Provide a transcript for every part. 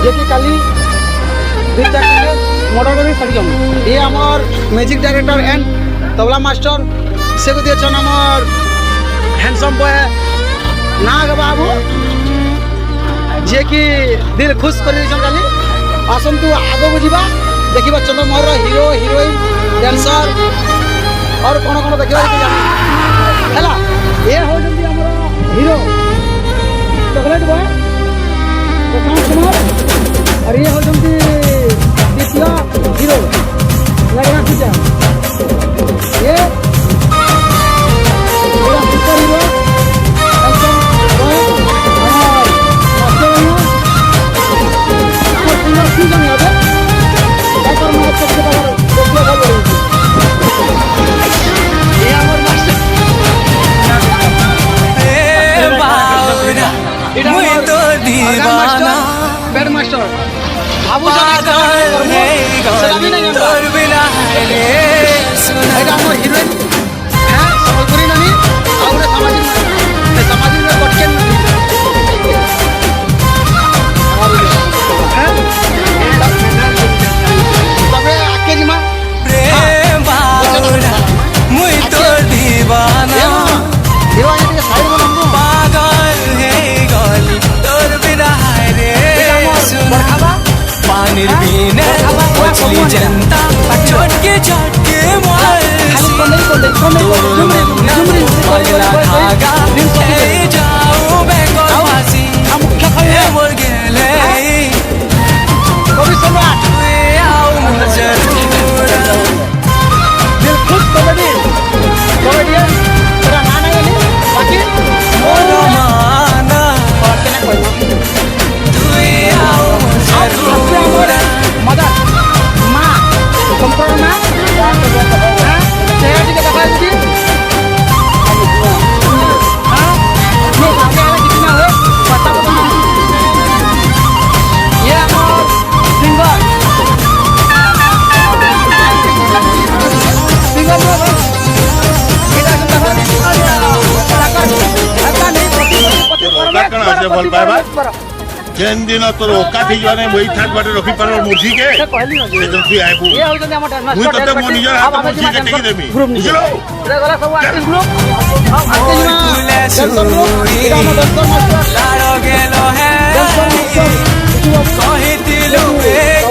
जे कि काली मर्डर कर सारी जाऊँ ये आमर music director and tabla master से को दिए आमर हैंडसम बॉय नाग बाबू जे कि दिल खुश कर काली आसतु आग को जा देखा चंद्रमोहर हीरो हिरोइन डांसर और कौन कौन देखा है ये हूँ hero chocolate boy Prashant Kumar और ये हूँ द्वितीय हीरो लगना पूजा ये सुपर हीरो बेड मास्टर बाबू हिरोइन सम्बलपुरी नानी और सामाजिक आके जिमा मछली जनता छोटके छोटके धागा जाओ बेंगल फांसी मोर गेले दिल खुश कॉमेडियन तेरा नाम है बाकी मदर माँ कंप्यूटर में चेहरा टिके देखा जी कितना है पता ये हमारा सिंगर जेन दिन तोर ओका थी जाने वही थाट बाटे रखी पर मुर्गी के सेजन तू आइबू ये हो जने हमर मुई तते मो निजर हाथ मुर्गी के ठेकी देमी बुझलो रे गला सब आर्टिस्ट ग्रुप लाड़ो गेलो है कहि दिलु एक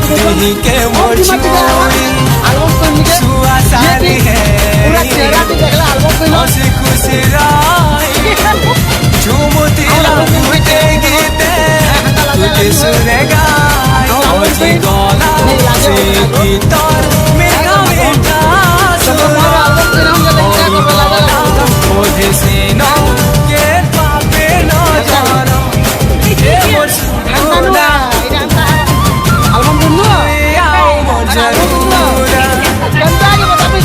दिही के मोर छुई सुआ सारी है पूरा चेहरा भी देखला एल्बम कोई हंसी खुशी रही झूमती लगते गीते तुझे सुनेगा जी गला से गीतर मेरा बेटा मुझे सीनो के पापे न जानो ये मोर सुना एल्बम दुनु आओ मोर जरूरा कंता के बता भी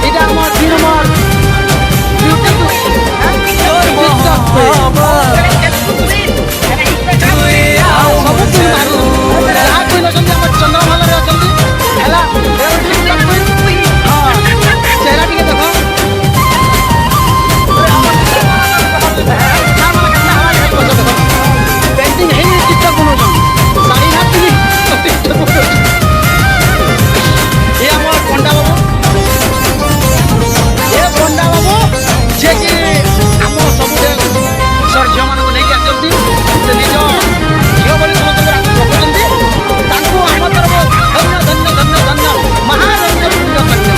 इटा मोर तीन मोर चेहरा टिके देखो पेंटिंग है चित्र बनो साड़ी हाथ ये हमार पंडा बाबू जे कि आम सब सर झील मान नहीं आसती से निज झील बोली समस्त रखुच्च आम तरफ धन्य धन्य धन्य धन्य महारण्य पुण्य कन्या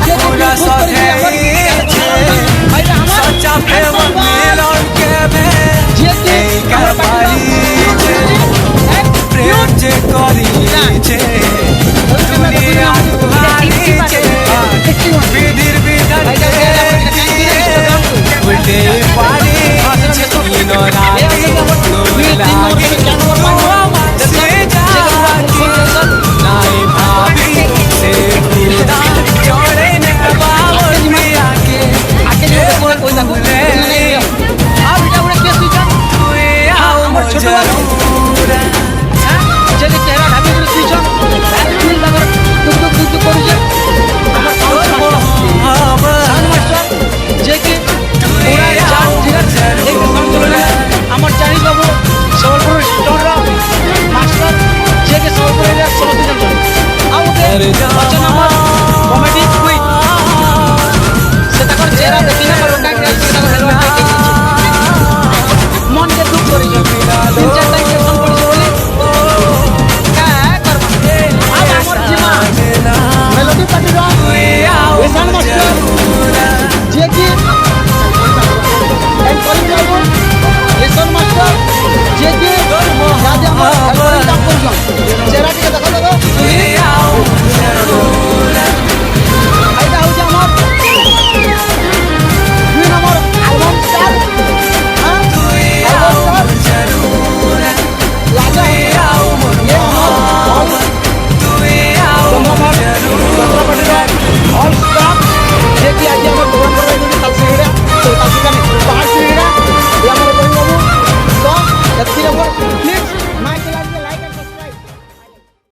ये पूरा सच्चा प्रेम मिलन के प्रेम जे करी छे दुनिया तुम्हारी छे विधिर विधन उल्टे पारी नो राती नो लागे से जाती नाई भाभी से खुदा जोड़े ने बाबू मिया के कोई ना कोई आप बेटा उन्हें केस दीजिए हमर छोटो जरूर चले चेहरा ढाबी कर दीजिए फिर अगर दुख करू जे हमर साउंड मास्टर রতন মাস্টার যে কি যাতে আমার হেল্পরিং কাম করছন